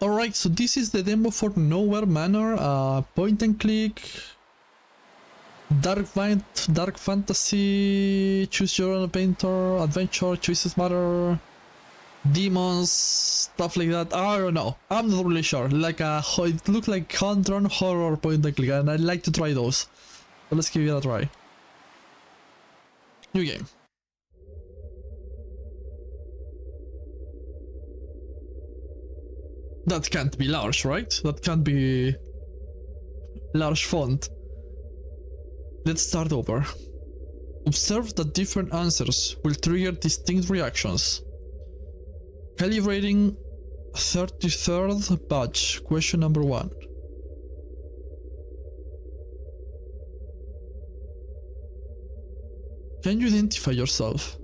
Alright, so this is the demo for Nowhere Manor, point and click, dark fantasy, choose your own painter, adventure, choices matter, demons, stuff like that. I don't know, I'm not really sure. Like it looked like hand-drawn horror point and click, and I'd like to try those. So let's give it a try. New game. That can't be large, right? That can't be large font. Let's start over. Observe that different answers will trigger distinct reactions. Calibrating 33rd batch, question number 1. Can you identify yourself?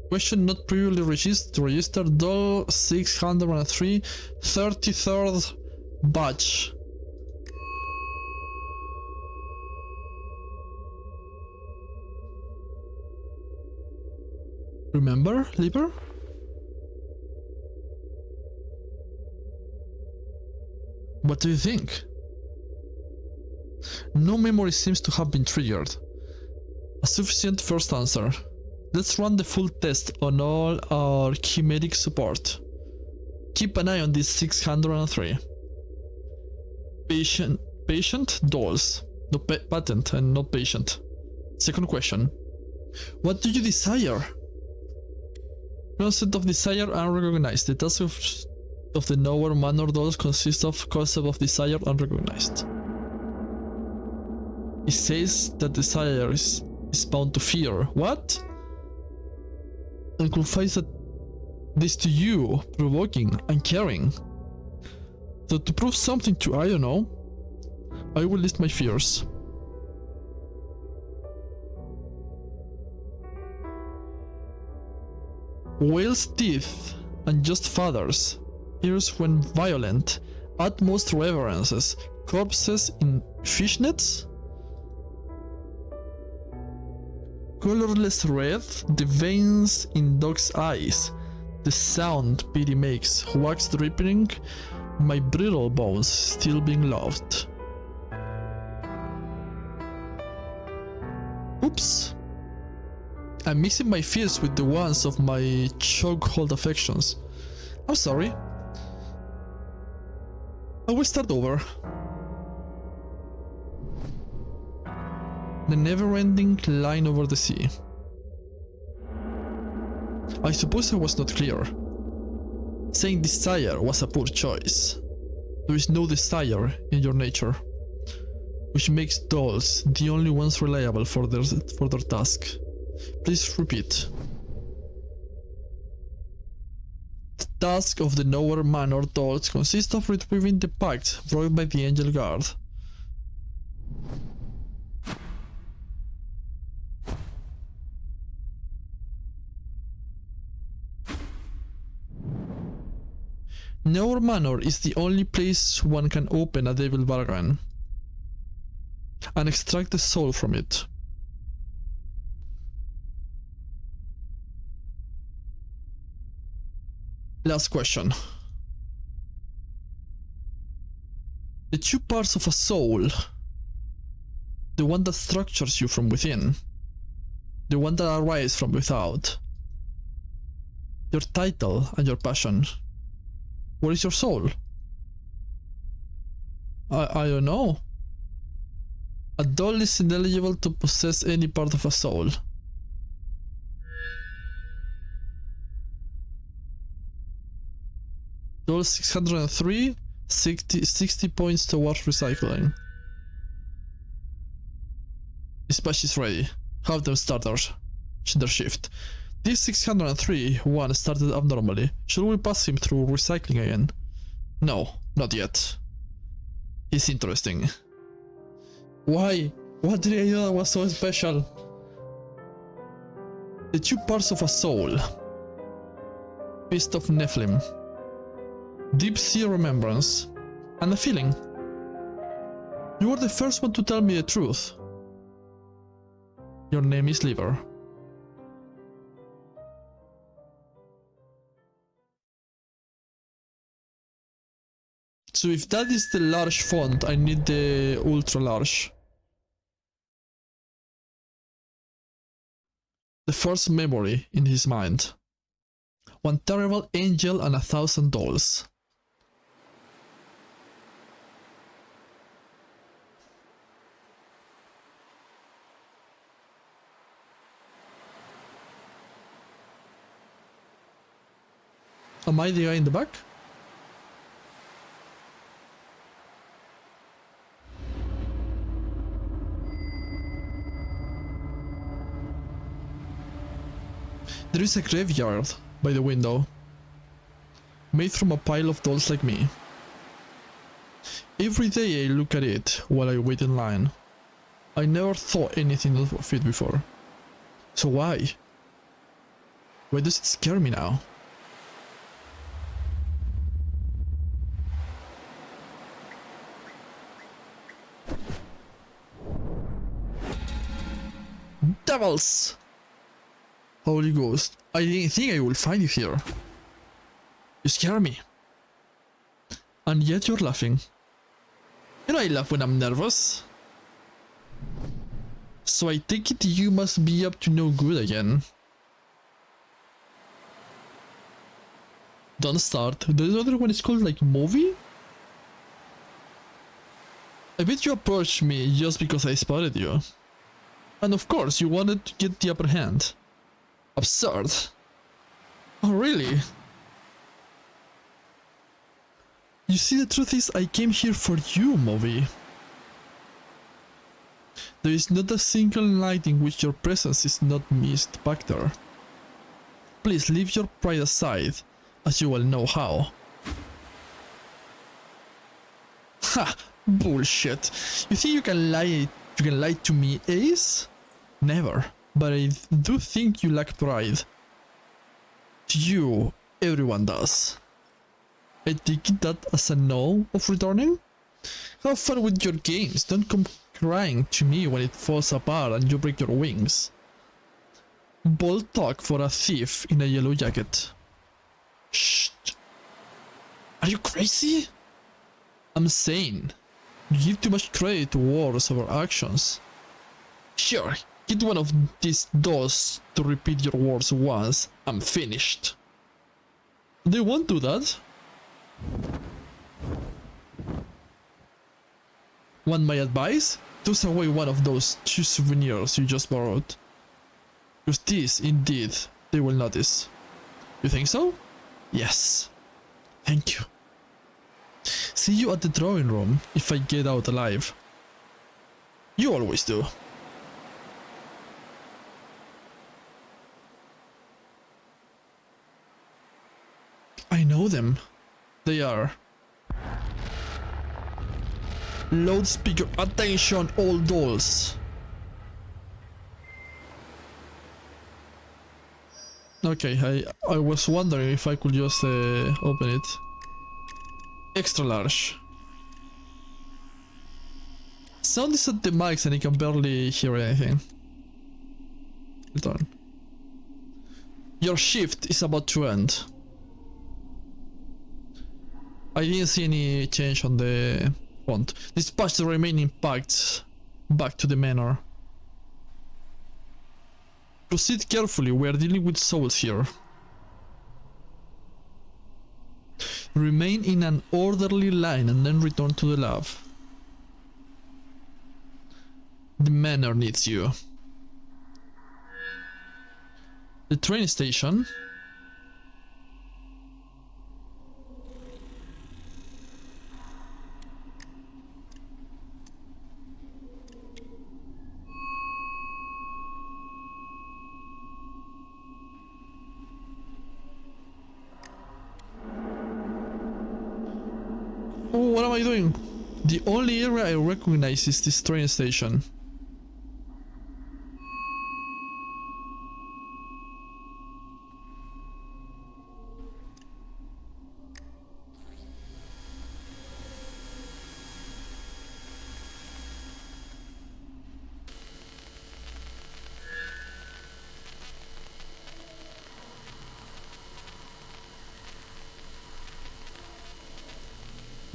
Question not previously registered doll 603 33rd batch. Remember, Lieber? What do you think? No memory seems to have been triggered. A sufficient first answer. Let's run the full test on all our chimeric support. Keep an eye on this 603. Patient dolls. No, patent and not patient. Second question. What do you desire? Concept of desire unrecognized. The task of the Nowhere Manor dolls consists of concept of desire unrecognized. It says that desire is bound to fear. What? And confides that this to you, provoking and caring. So to prove something to I don't know, I will list my fears. Whale's teeth and just feathers. Ears when violent. Utmost reverences. Corpses in fishnets. Colorless red, the veins in dog's eyes, the sound pity makes, wax dripping, my brittle bones still being loved. Oops! I'm mixing my fears with the ones of my chokehold affections. I'm sorry. I will start over. The never-ending line over the sea. I suppose I was not clear. Saying desire was a poor choice. There is no desire in your nature, which makes dolls the only ones reliable for their task. Please repeat. The task of the Nowhere Manor dolls consists of retrieving the pact brought by the Angel Guard. Nowhere Manor is the only place one can open a devil bargain and extract the soul from it. Last question. The two parts of a soul, the one that structures you from within, the one that arises from without, your title and your passion. What is your soul? I don't know. A doll is ineligible to possess any part of a soul. Doll 603, 60 points towards recycling. Dispatch is ready. Have them start their shift. This 603 one started abnormally. Should we pass him through recycling again? No, not yet. He's interesting. Why? What did I do that was so special? The two parts of a soul. Fist of Nephilim. Deep sea remembrance. And a feeling. You were the first one to tell me the truth. Your name is Liver. So if that is the large font, I need the ultra large. The first memory in his mind. One terrible angel and 1,000 dolls. Am I the guy in the back? There is a graveyard by the window, made from a pile of dolls like me. Every day I look at it while I wait in line. I never thought anything of it before. So why? Why does it scare me now? Devils! Holy Ghost, I didn't think I would find you here. You scare me. And yet you're laughing. You know I laugh when I'm nervous. So I take it you must be up to no good again. Don't start. The other one is called like movie? I bet you approached me just because I spotted you. And of course you wanted to get the upper hand. Absurd. Oh really? You see, the truth is I came here for you, movie. There is not a single night in which your presence is not missed back there. Please leave your pride aside, as you well know how. Ha! Bullshit. You think you can lie to me, Ace? Never. But I do think you lack pride. To you, everyone does. I take that as a no of returning? Have fun with your games, don't come crying to me when it falls apart and you break your wings. Bold talk for a thief in a yellow jacket. Shh. Are you crazy? I'm sane. You give too much credit to words over actions. Sure, get one of these dolls to repeat your words once. I'm finished. They won't do that. Want my advice? Toss away one of those 2 souvenirs you just borrowed. With this, indeed, they will notice. You think so? Yes. Thank you. See you at the drawing room if I get out alive. You always do. I know them. They are. Loudspeaker, attention all dolls. Okay, I was wondering if I could just open it. Extra large. Sound is at the mics and I can barely hear anything. Return. Your shift is about to end. I didn't see any change on the font. Dispatch the remaining packs back to the manor. Proceed carefully, we are dealing with souls here. Remain in an orderly line and then return to the lab. The manor needs you. The train station. Oh, what am I doing? The only area I recognize is this train station.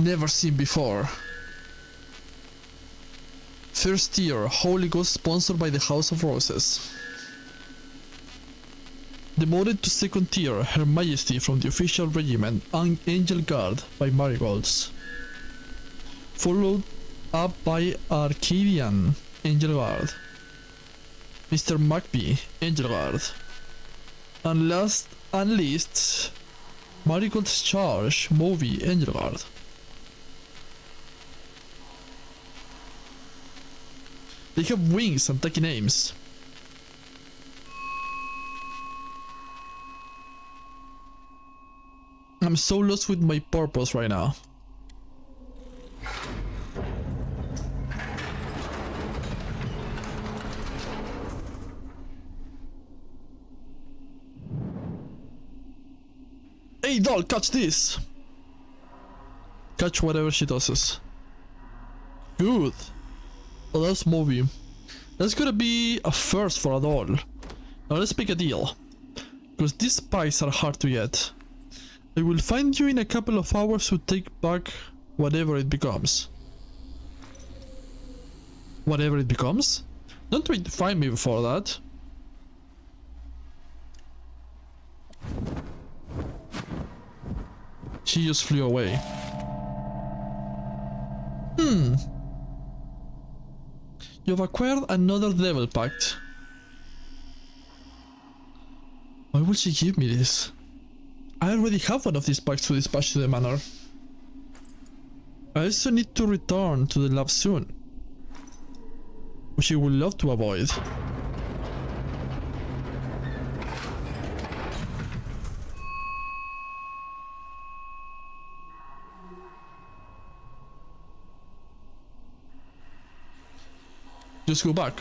never seen before. First tier, Holy Ghost sponsored by the House of Roses. Demoted to second tier, Her Majesty from the official regiment, Angel Guard by Marigolds. Followed up by Arcadian, Angel Guard. Mr. McBee, Angel Guard. And last and least, Marigold's Charge, Movie, Angel Guard. They have wings and tacky names. I'm so lost with my purpose right now. Hey doll, catch this! Catch whatever she tosses. Good. Oh, that's movie. That's gonna be a first for a doll. Now let's make a deal. Because these spies are hard to get. I will find you in a couple of hours to take back whatever it becomes. Whatever it becomes? Don't wait to find me before that. She just flew away. You've acquired another devil pact. Why would she give me this? I already have one of these packs to dispatch to the manor. I also need to return to the lab soon, which I would love to avoid. Just go back.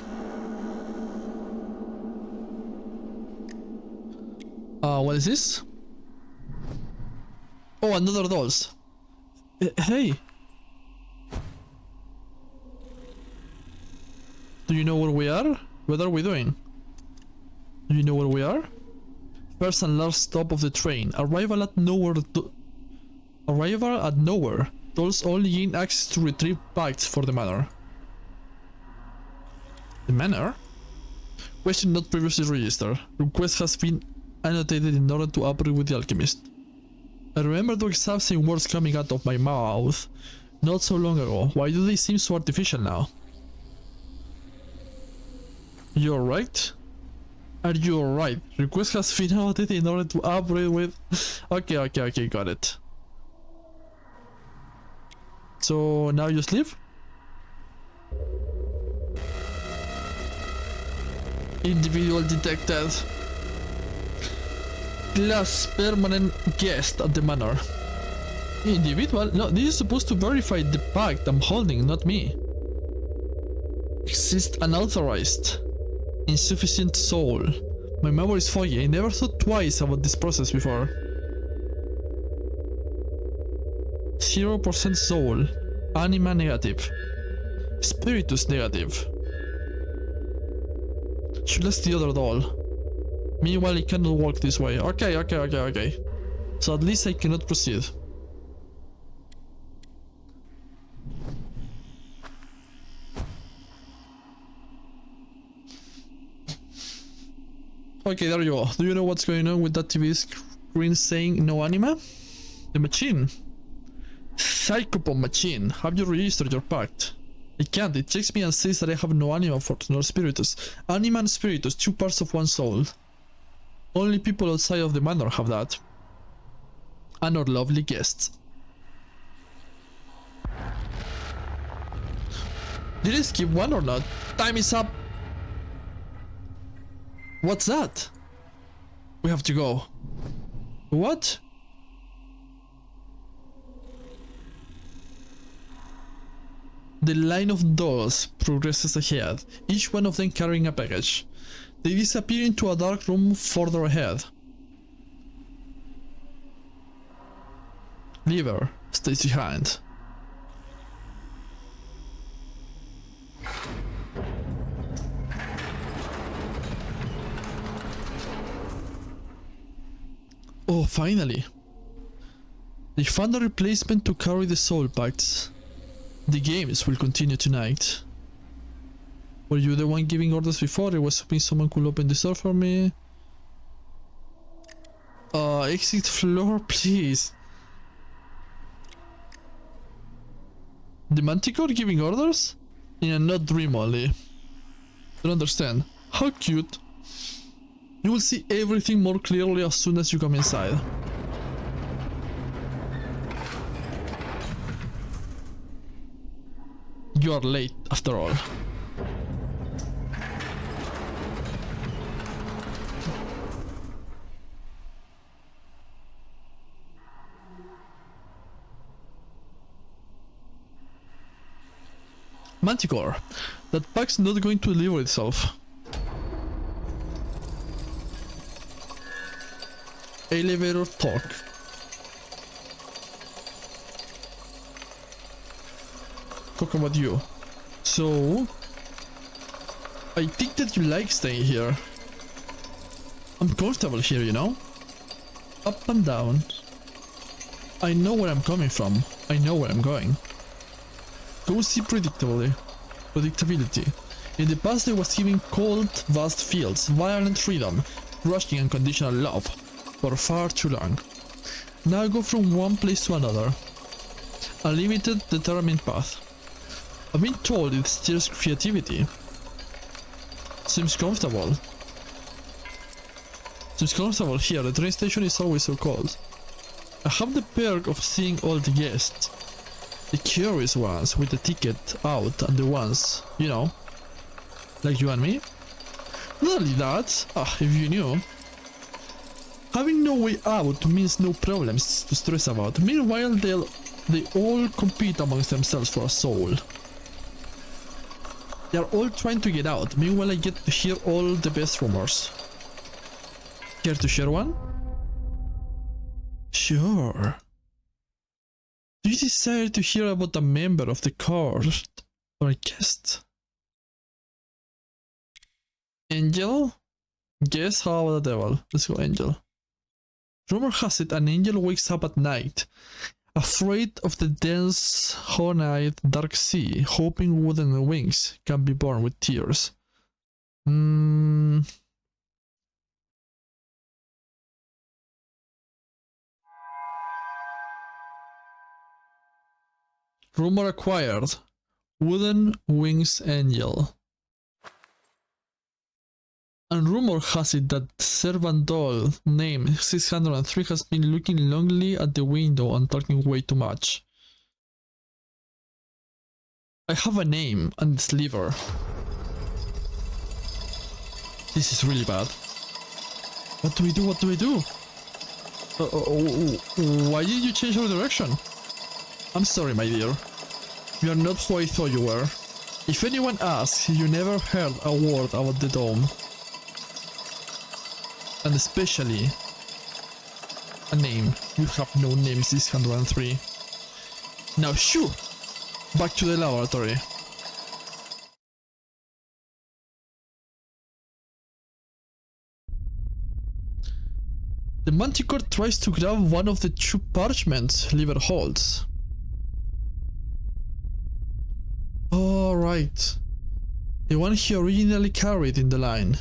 What is this? Oh, another dolls. Hey. Do you know where we are? What are we doing? Do you know where we are? First and last stop of the train. Arrival at Nowhere. Arrival at Nowhere. Dolls only gain access to retrieve packs for the manor. The manor? Question not previously registered. Request has been annotated in order to operate with the alchemist. I remember those exact same words coming out of my mouth not so long ago. Why do they seem so artificial now? You're right? Are you alright? Request has been annotated in order to operate with... Okay, got it. So now you sleep? Individual detected. Class permanent guest at the manor. Individual? No, this is supposed to verify the pact I'm holding, not me. Exist unauthorized. Insufficient soul. My memory is foggy. I never thought twice about this process before. 0% soul. Anima negative. Spiritus negative. Should ask the other doll. Meanwhile, it cannot walk this way. Okay. So at least I cannot proceed. Okay, there you go. Do you know what's going on with that TV screen saying no anima? The machine. Psychopomp machine. Have you registered your pact? I can't. It checks me and says that I have no anima for nor spiritus. Anima and spiritus, two parts of one soul. Only people outside of the manor have that. And our lovely guests. Did I skip one or not? Time is up! What's that? We have to go. What? The line of dolls progresses ahead, each one of them carrying a package. They disappear into a dark room further ahead. Lever stays behind. Oh, finally. They found a replacement to carry the soul pacts. The games will continue tonight. Were you the one giving orders before? I was hoping someone could open the door for me. Exit floor, please. The Manticore giving orders? In a not dream only. Don't understand. How cute. You will see everything more clearly as soon as you come inside. You are late, after all. Manticore, that pack's not going to deliver itself. Elevator talk. Talk about you. So, I think that you like staying here. I'm comfortable here, you know? Up and down. I know where I'm coming from. I know where I'm going. Cozy predictability. In the past I was given cold, vast fields, violent freedom, rushing unconditional love for far too long. Now I go from one place to another. A limited, determined path. I've been told it stirs creativity. Seems comfortable. Seems comfortable here. The train station is always so cold. I have the perk of seeing all the guests. The curious ones with the ticket out and the ones, you know, like you and me. Not only that, if you knew, having no way out means no problems to stress about. Meanwhile, they all compete amongst themselves for a soul. They are all trying to get out. Meanwhile, I get to hear all the best rumors. Care to share one? Sure. Do you desire to hear about a member of the court or a guest? Angel? Guess how about the devil? Let's go Angel. Rumor has it an angel wakes up at night, afraid of the dense, haunted dark sea, hoping wooden wings can be born with tears. Rumor acquired. Wooden Wings Angel. And rumor has it that servant doll named 603 has been looking longingly at the window and talking way too much. I have a name and its liver. This is really bad. What do we do? What do we do? Why did you change our direction? I'm sorry, my dear. You are not who I thought you were. If anyone asks, you never heard a word about the dome. And especially a name. You have no name, 603. Now shoo! Back to the laboratory. The Manticore tries to grab one of the two parchments Liver holds. Alright. The one he originally carried in the line.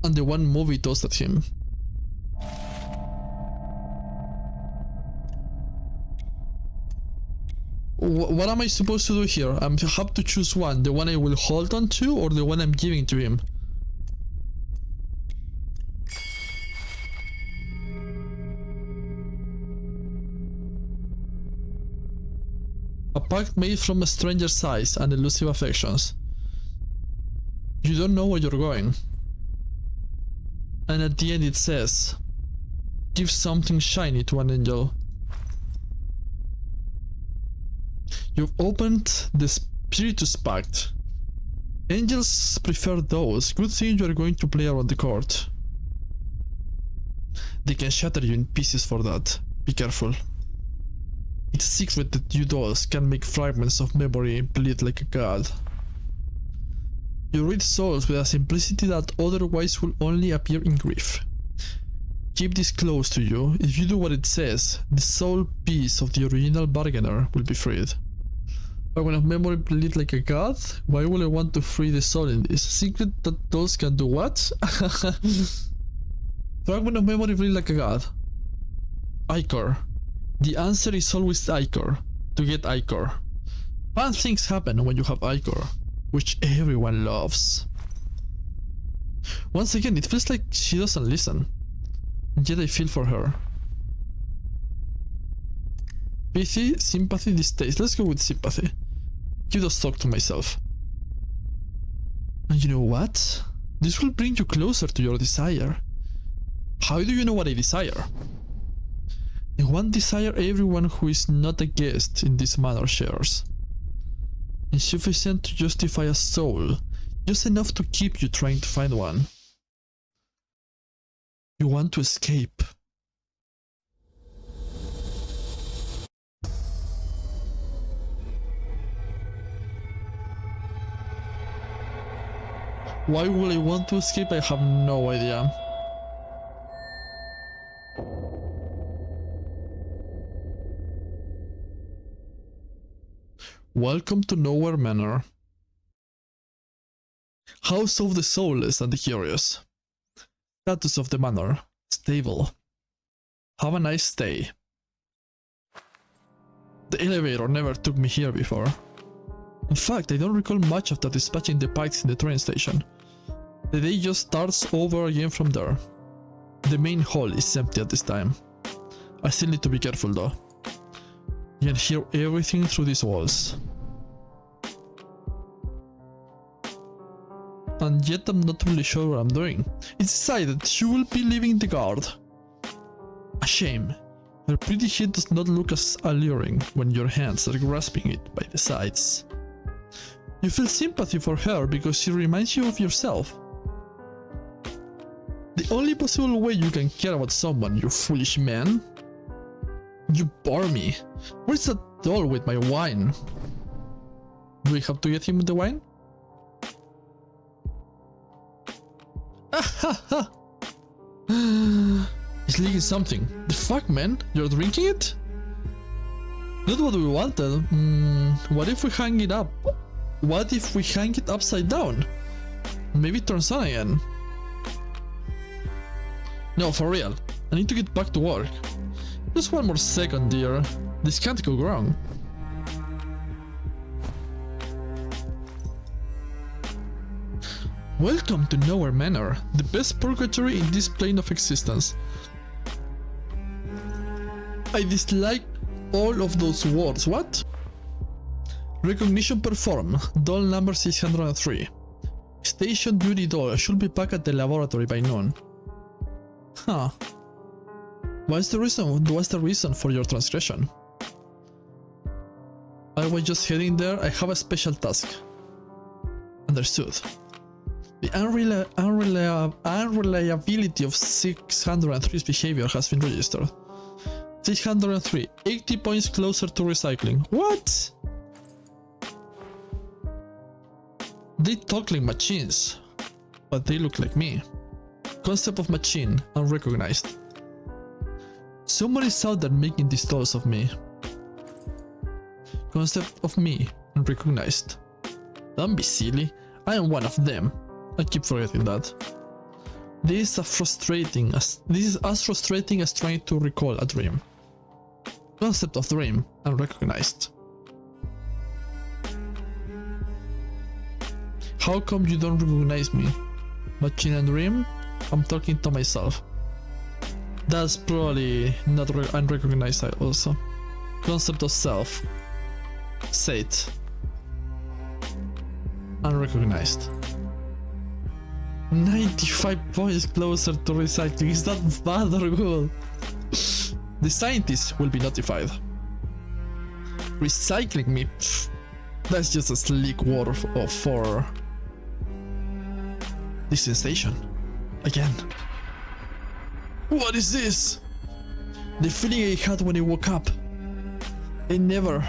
And the one movie tossed at him. What am I supposed to do here? I have to choose one. The one I will hold on to or the one I'm giving to him? A pact made from a stranger's size and elusive affections. You don't know where you're going. And at the end it says, give something shiny to an angel. You've opened the Spiritus Pact. Angels prefer those. Good thing you are going to play around the court. They can shatter you in pieces for that. Be careful. It's a secret that you dolls can make fragments of memory bleed like a god. You read souls with a simplicity that otherwise will only appear in grief. keep this close to you. If you do what it says, the soul piece of the original bargainer will be freed. Fragment of memory bleed like a god? Why would I want to free the soul in this? Secret that those can do what? Fragment of memory bleed like a god. Ichor. The answer is always Ichor. To get Ichor. Fun things happen when you have Ichor, which everyone loves. Once again, it feels like she doesn't listen. Yet I feel for her. Pity, sympathy, distaste. Let's go with sympathy. You just talk to myself. And you know what? This will bring you closer to your desire. How do you know what I desire? And one desire everyone who is not a guest in this manor shares. Insufficient to justify a soul, just enough to keep you trying to find one. You want to escape. Why would I want to escape? I have no idea. Welcome to Nowhere Manor. House of the Soulless and the Curious. Status of the manor. Stable. Have a nice stay. The elevator never took me here before. In fact, I don't recall much after dispatching the pikes in the train station. The day just starts over again from there. The main hall is empty at this time. I still need to be careful though. You can hear everything through these walls. And yet I'm not really sure what I'm doing. It's decided you will be leaving the guard. A shame. Her pretty head does not look as alluring when your hands are grasping it by the sides. You feel sympathy for her because she reminds you of yourself. The only possible way you can care about someone, you foolish man. You bore me. Where's that doll with my wine? Do we have to get him the wine? He's leaking something. The fuck, man? You're drinking it? Not what we wanted. What if we hang it up? What if we hang it upside down? Maybe it turns on again. No, for real. I need to get back to work. Just one more second, dear. This can't go wrong. Welcome to Nowhere Manor, the best purgatory in this plane of existence. I dislike all of those words. What? Recognition performed. Doll number 603. Station duty doll should be back at the laboratory by noon. Huh. What's the reason for your transgression? I was just heading there. I have a special task. Understood. The unreliability of 603's behavior has been registered. 603, 80 points closer to recycling. What? They talk like machines, but they look like me. Concept of machine unrecognized. Someone is out there making these dolls of me. Concept of me unrecognized. Don't be silly, I am one of them. I keep forgetting that. This is as frustrating as trying to recall a dream. Concept of dream unrecognized. How come you don't recognize me? Machine and dream? I'm talking to myself. That's probably not unrecognized also. Concept of self. Sate. Unrecognized. 95 points closer to recycling. Is that bad or good? The scientists will be notified. Recycling me? Pff, that's just a sleek word for this sensation. Again. What is this? The feeling I had when I woke up. I never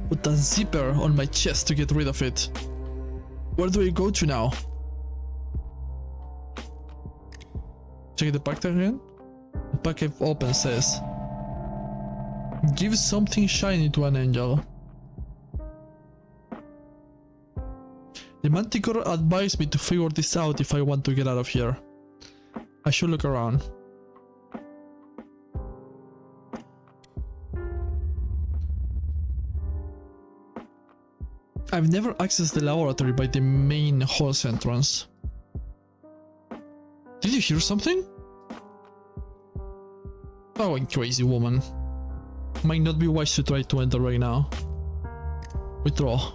put a zipper on my chest to get rid of it. Where do I go to now? Check the pack again. pack I've opened says. Give something shiny to an angel. The Manticore advised me to figure this out if I want to get out of here. I should look around. I've never accessed the laboratory by the main hall's entrance. Did you hear something? Oh, you crazy woman. Might not be wise to try to enter right now. Withdraw.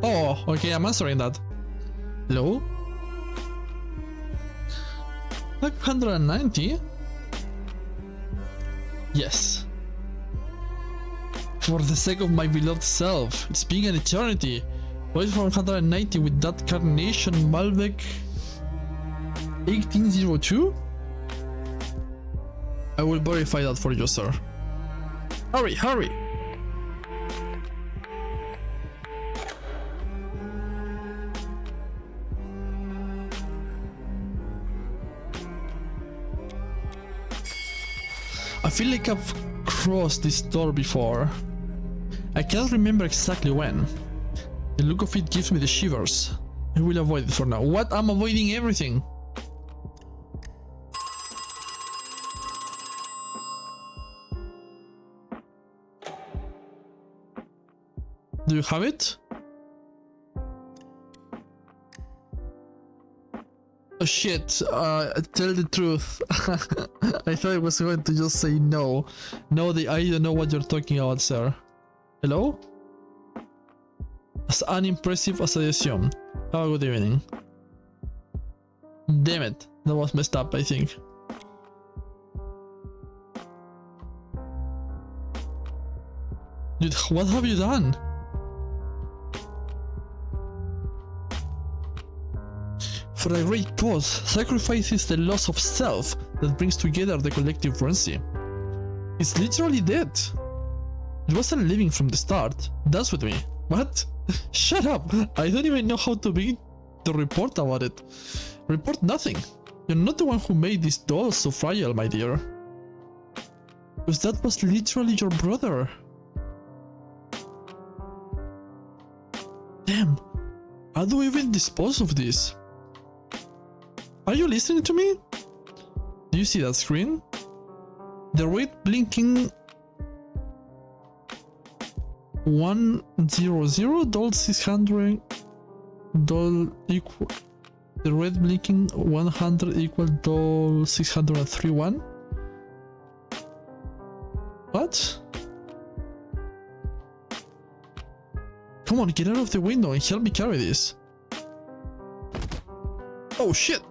Oh, okay, I'm answering that. Hello? 590? Yes. For the sake of my beloved self, it's been an eternity. Wait for 190 with that carnation Malbec 1802? I will verify that for you, sir. Hurry, hurry! I feel like I've crossed this door before. I can't remember exactly when. The look of it gives me the shivers. I will avoid it for now. What? I'm avoiding everything. Do you have it? Oh shit, tell the truth. I thought I was going to just say no. No, I don't know what you're talking about, sir. Hello? As unimpressive as I assume. Have a good evening. Damn it, that was messed up, I think. Dude, what have you done? For a great cause, sacrifice is the loss of self that brings together the collective frenzy. It's literally dead. It wasn't living from the start. Dance with me. What? Shut up! I don't even know how to begin to report about it. Report nothing. You're not the one who made these dolls so fragile, my dear. Because that was literally your brother. Damn. How do we even dispose of this? Are you listening to me? Do you see that screen? The red blinking 100 doll 600 doll equal the red blinking 100 equal doll 631. What? Come on, get out of the window and help me carry this. Oh shit!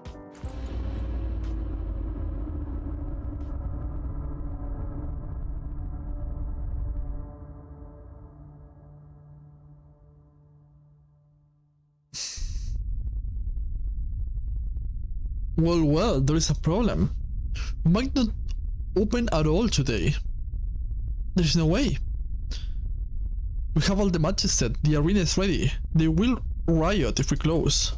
Well, there is a problem. We might not open at all today. There's no way. We have all the matches set, the arena is ready. They will riot if we close.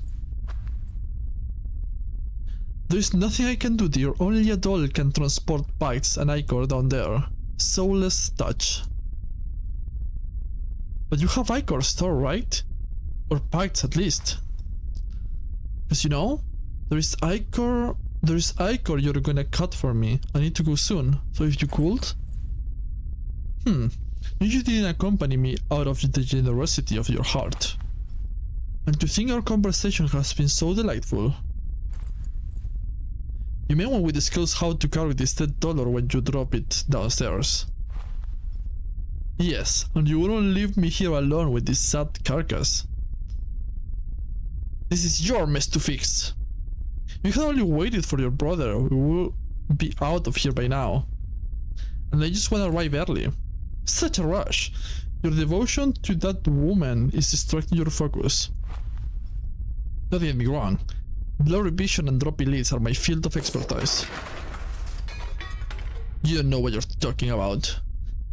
There's nothing I can do, dear. Only a doll can transport Pax and Icor down there. Soulless touch. But you have Icor stored, right? Or Pax at least. Because you know, there's Icor you're gonna cut for me. I need to go soon, so if you could. You didn't accompany me out of the generosity of your heart. And to think our conversation has been so delightful. You mean when we discussed how to carry this dead dollar when you drop it downstairs? Yes, and you wouldn't leave me here alone with this sad carcass. This is your mess to fix. You had only waited for your brother, we will be out of here by now. And I just want to arrive early. Such a rush. Your devotion to that woman is distracting your focus. Don't get me wrong. Blurry vision and droppy lids are my field of expertise. You don't know what you're talking about.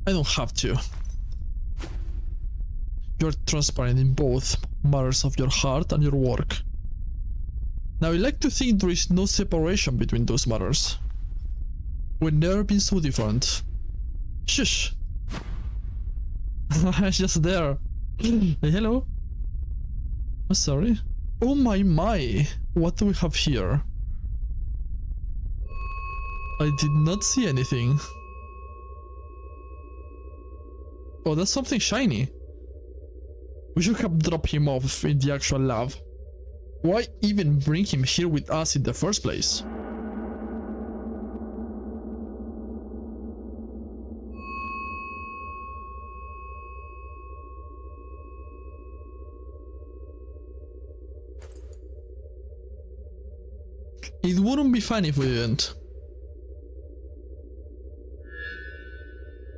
I don't have to. You're transparent in both matters of your heart and your work. Now I like to think there is no separation between those matters. We've never been so different. Shush! I'm just there. Hey, hello? Oh, sorry. Oh my, what do we have here? I did not see anything. Oh, that's something shiny. We should have dropped him off in the actual lab. Why even bring him here with us in the first place? It wouldn't be fun if we didn't.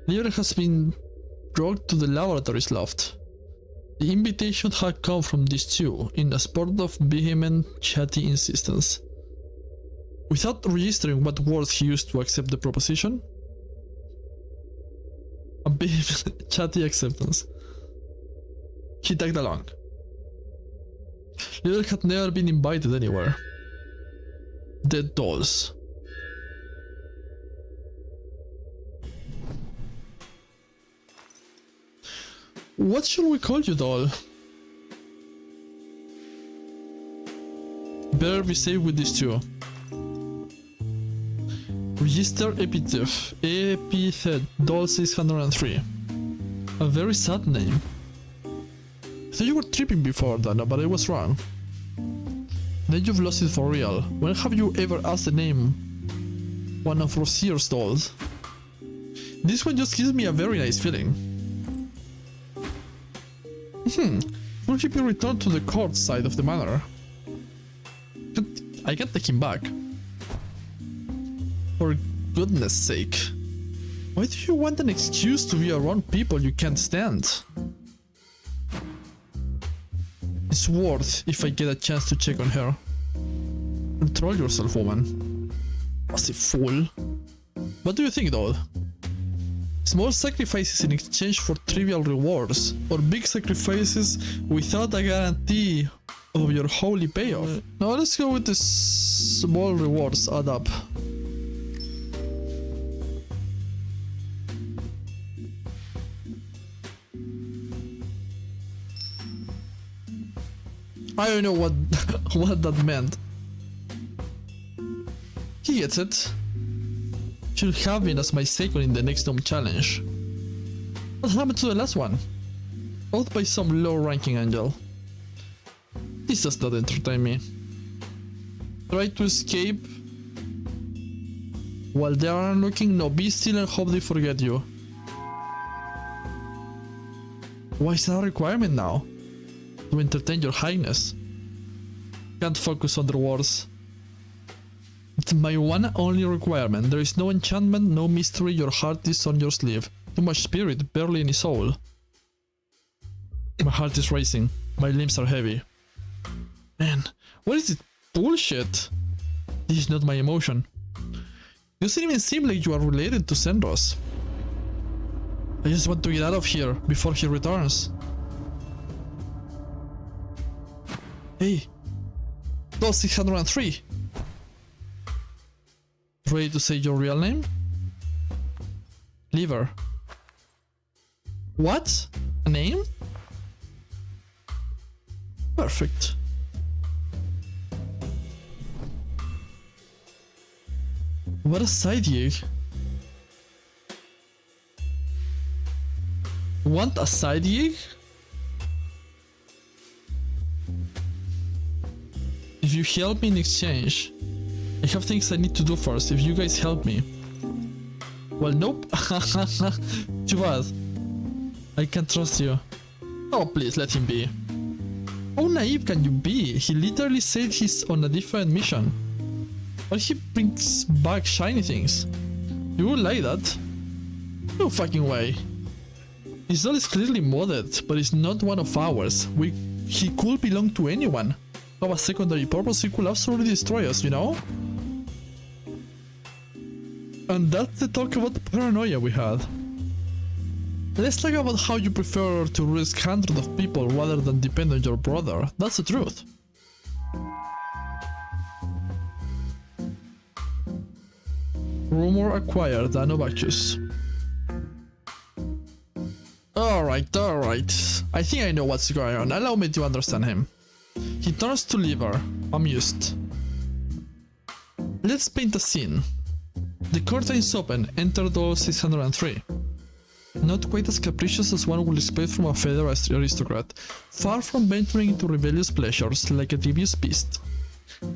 Lever has been brought to the laboratory's loft. The invitation had come from these two in a spurt of vehement, chatty insistence. Without registering what words he used to accept the proposition, a vehement, chatty acceptance, he tagged along. Lever had never been invited anywhere. Dead dolls. What should we call you, doll? Better be safe with these two. Register epithet doll 603. A very sad name. I thought you were tripping before, Dana, but I was wrong. Then you've lost it for real. When have you ever asked the name one of Rosier's dolls? This one just gives me a very nice feeling. Will he be returned to the court side of the manor? I can't take him back. For goodness sake. Why do you want an excuse to be around people you can't stand? It's worth if I get a chance to check on her. Control yourself, woman. Was a fool. What do you think, doll? Small sacrifices in exchange for trivial rewards, or big sacrifices without a guarantee of your holy payoff? Now let's go with the small rewards add up. I don't know what that meant. He gets it. Should have been as my second in the next Dome challenge. What happened to the last one? Out by some low-ranking angel. This does not entertain me. Try to escape while they are looking. No, be still and hope they forget you. Why is that a requirement now? To entertain your highness. Can't focus on the words. It's my one and only requirement. There is no enchantment, no mystery, your heart is on your sleeve. Too much spirit, barely any soul. My heart is racing. My limbs are heavy. Man, what is this bullshit? This is not my emotion. It doesn't even seem like you are related to Senros. I just want to get out of here before he returns. Hey, Doll 603. Ready to say your real name? Lever. What? A name? Perfect. What a side gig. Want a side gig? If you help me in exchange, I have things I need to do first if you guys help me. Well, nope. Too bad. I can't trust you. Oh, please let him be. How naive can you be? He literally said he's on a different mission. But he brings back shiny things. You would like that? No fucking way. His doll is clearly modded, but it's not one of ours. He could belong to anyone. Have a secondary purpose, he could absolutely destroy us, you know? And that's the talk about paranoia we had. Let's talk about how you prefer to risk hundreds of people rather than depend on your brother. That's the truth. Rumor acquired a Novacus. Alright. I think I know what's going on. Allow me to understand him. He turns to liver, amused. Let's paint a scene. The curtain is open, enter door 603. Not quite as capricious as one would expect from a feathered aristocrat, far from venturing into rebellious pleasures like a devious beast,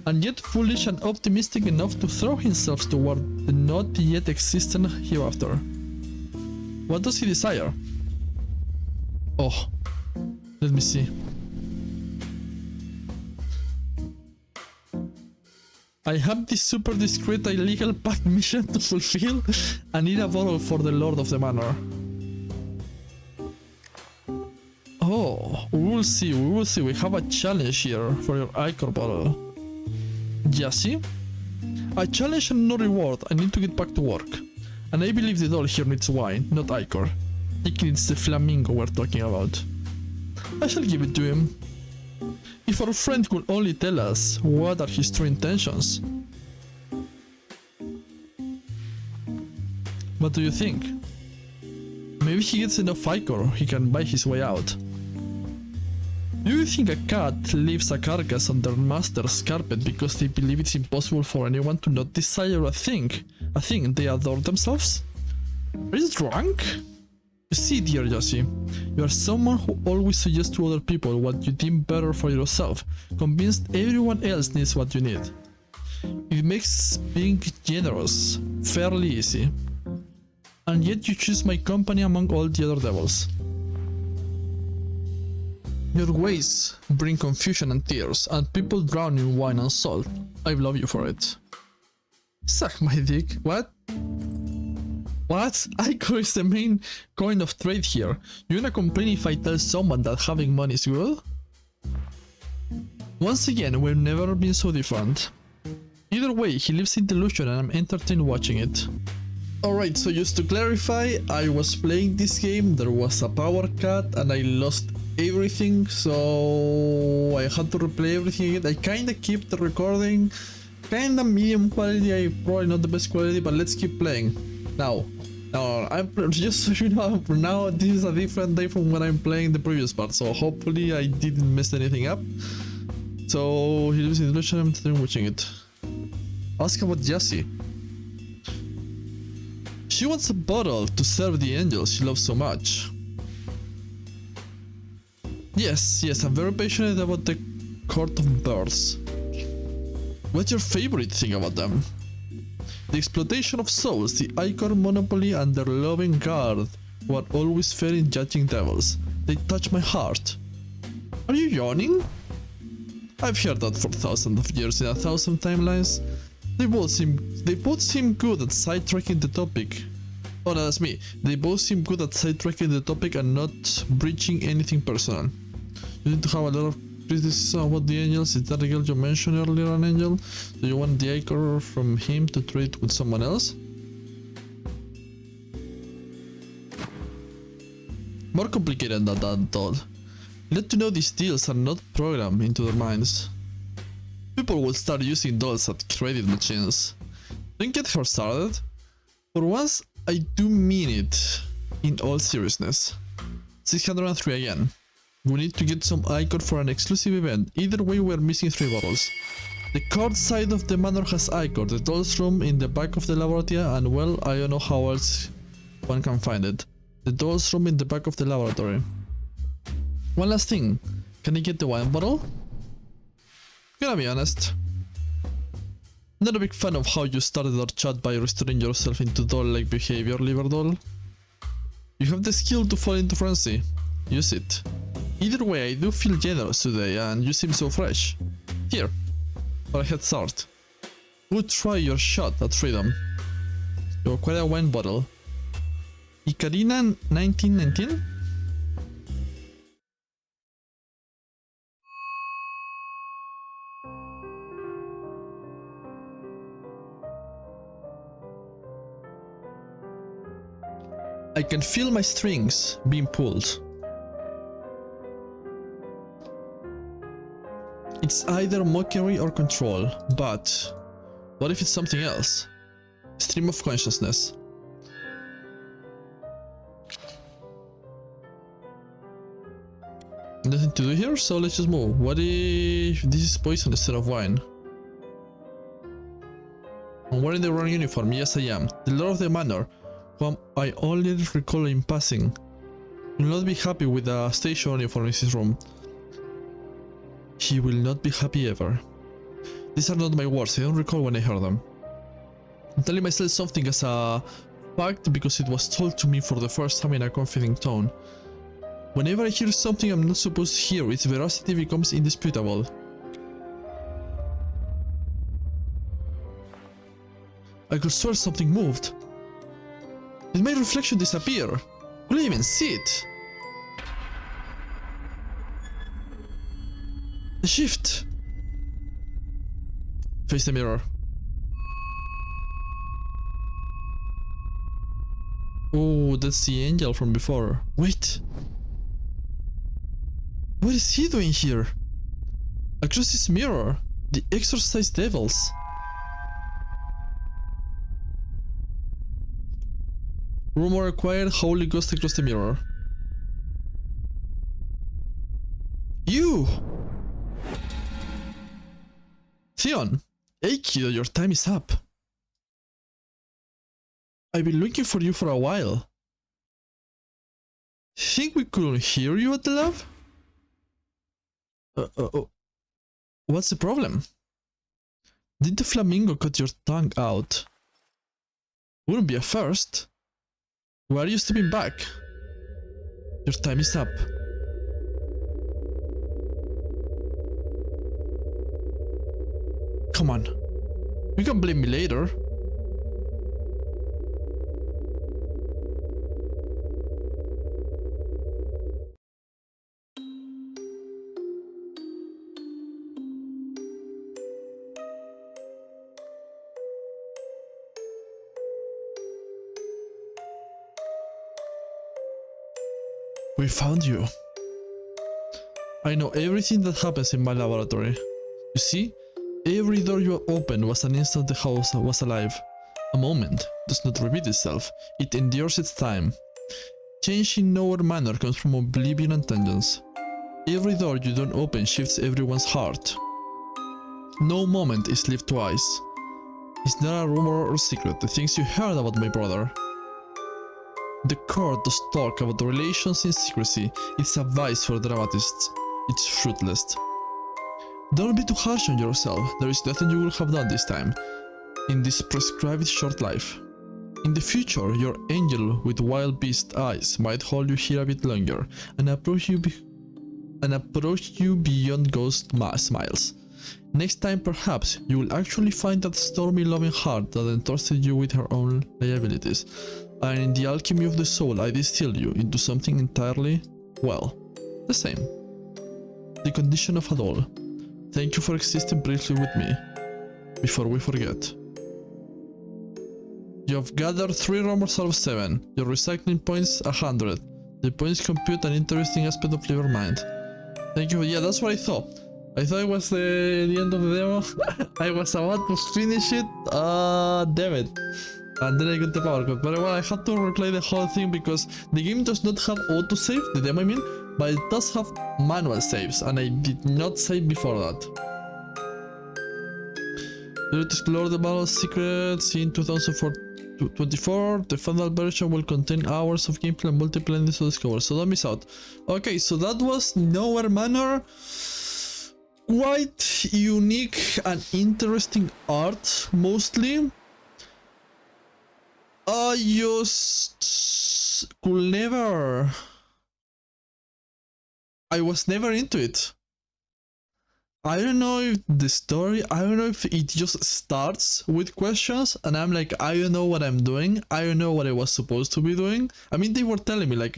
and yet foolish and optimistic enough to throw himself toward the not yet existent hereafter. What does he desire? Oh, let me see. I have this super discreet illegal pact mission to fulfill and need a bottle for the Lord of the Manor. Oh, we will see. We have a challenge here for your Icor bottle. Jassy? A challenge and no reward. I need to get back to work. And I believe the doll here needs wine, not Icor. It needs the flamingo we're talking about. I shall give it to him. If our friend could only tell us what are his true intentions. What do you think? Maybe he gets enough Icor, he can buy his way out. Do you think a cat leaves a carcass on their master's carpet because they believe it's impossible for anyone to not desire a thing they adore themselves? Are you drunk? You see, dear Yoshi, you are someone who always suggests to other people what you deem better for yourself, convinced everyone else needs what you need. It makes being generous fairly easy. And yet you choose my company among all the other devils. Your ways bring confusion and tears, and people drown in wine and salt. I love you for it. Suck my dick. What? What? Icor is the main coin of trade here. You gonna complain if I tell someone that having money is good? Once again, we've never been so different. Either way, he lives in delusion and I'm entertained watching it. Alright, so just to clarify, I was playing this game, there was a power cut and I lost everything, so I had to replay everything again. I kinda keep the recording, kinda medium quality, probably not the best quality, but let's keep playing. Now, I'm just so you know, now this is a different day from when I'm playing the previous part, so hopefully I didn't mess anything up. So he lives in delusion, I'm still watching it. Ask about Jessie. She wants a bottle to serve the angels she loves so much. Yes, I'm very passionate about the Court of Birds. What's your favorite thing about them? The exploitation of souls, the Icor monopoly and their loving guard who are always fair in judging devils. They touch my heart. Are you yawning? I've heard that for thousands of years in 1,000 timelines. They both seem good at sidetracking the topic. Oh no, that's me. They both seem good at sidetracking the topic and not breaching anything personal. You need to have a lot of criticism about the angels. Is that the girl you mentioned earlier an angel? Do you want the Icor from him to trade with someone else? More complicated than that though. Let to know these deals are not programmed into their minds. People will start using dolls as credit machines. Don't get her started. For once, I do mean it in all seriousness. 603 again. We need to get some Icor for an exclusive event. Either way, we're missing 3 bottles. The court side of the manor has Icor, the doll's room in the back of the laboratory, and well, I don't know how else one can find it. The doll's room in the back of the laboratory. One last thing. Can I get the wine bottle? Gonna be honest. Not a big fan of how you started our chat by restoring yourself into doll-like behavior, liver doll. You have the skill to fall into frenzy. Use it. Either way, I do feel generous today and you seem so fresh. Here, for a head start. Good try your shot at freedom. You acquire a wine bottle. Icarina 1919? I can feel my strings being pulled. It's either mockery or control, but what if it's something else? Stream of consciousness. Nothing to do here, so let's just move. What if this is poison instead of wine? I'm wearing the wrong uniform. Yes, I am. The Lord of the Manor, whom I only recall in passing, will not be happy with the station uniform in his room. He will not be happy ever. These are not my words. I don't recall when I heard them. I'm telling myself something as a fact because it was told to me for the first time in a confident tone. Whenever I hear something I'm not supposed to hear, its veracity becomes indisputable. I could swear something moved. Did my reflection disappear? Could I even see it? The shift! Face the mirror. Oh, that's the angel from before. Wait! What is he doing here? Across this mirror, the exorcised devils. Rumor acquired, Holy Ghost across the mirror. You! Theon! Hey kiddo, your time is up. I've been looking for you for a while. Think we couldn't hear you at the lab? What's the problem? Did the flamingo cut your tongue out? Wouldn't be a first. Why are you stepping back? Your time is up. Come on. You can blame me later. We found you. I know everything that happens in my laboratory. You see, every door you opened was an instant the house was alive. A moment does not repeat itself, it endures its time. Change in Nowhere Manor comes from oblivion and tangents. Every door you don't open shifts everyone's heart. No moment is lived twice. It's not a rumor or secret, the things you heard about my brother. The court does talk about the relations in secrecy. It's a vice for dramatists. It's fruitless. Don't be too harsh on yourself. There is nothing you will have done this time, in this prescribed short life. In the future, your angel with wild beast eyes might hold you here a bit longer and approach you beyond ghost smiles. Next time, perhaps, you will actually find that stormy loving heart that entrusted you with her own liabilities. And in the alchemy of the soul, I distill you into something entirely, well, the same. The condition of a doll. Thank you for existing briefly with me. Before we forget. You have gathered 3 rumors out of 7. Your recycling points 100. The points compute an interesting aspect of your mind. Thank you. Yeah, that's what I thought. I thought it was the end of the demo. I was about to finish it. Damn it. And then I got the power cut. But well, I had to replay the whole thing because the game does not have autosave, the demo I mean, but it does have manual saves, and I did not save before that. You need to explore the battle secrets in 2024. The final version will contain hours of gameplay and multiple endings to discover, so don't miss out. Okay, so that was Nowhere Manor. Quite unique and interesting art, mostly. I just could never... I was never into it. I don't know if the story, I don't know if it just starts with questions and I'm like, I don't know what I'm doing. I don't know what I was supposed to be doing. I mean, they were telling me like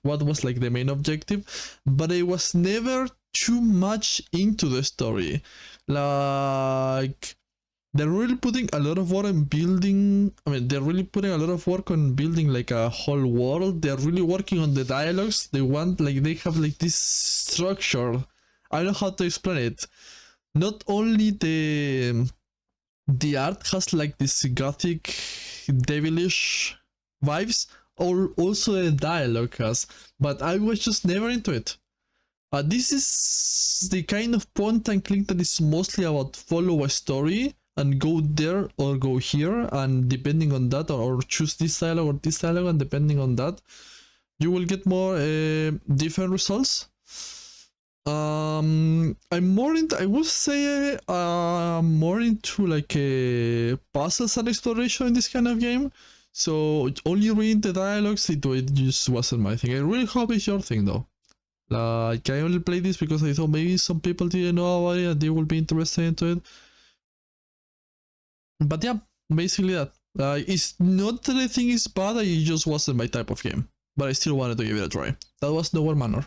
what was like the main objective, but I was never too much into the story. Like, they're really putting a lot of work on building. I mean, they're really putting a lot of work on building like a whole world. They're really working on the dialogues. They want like they have like this structure. I don't know how to explain it. Not only the art has like this gothic, devilish vibes, or also the dialogue has. But I was just never into it. This is the kind of point and click that is mostly about follow a story and go there or go here, and depending on that, or choose this dialogue or this dialogue, and depending on that, you will get more different results. I'm more into, I would say, more into like puzzles and exploration in this kind of game. So only reading the dialogues, it just wasn't my thing. I really hope it's your thing though. Like, I only played this because I thought maybe some people didn't know about it and they will be interested into it. But yeah, basically that. It's not that I think it's bad, it just wasn't my type of game. But I still wanted to give it a try. That was Nowhere Manor.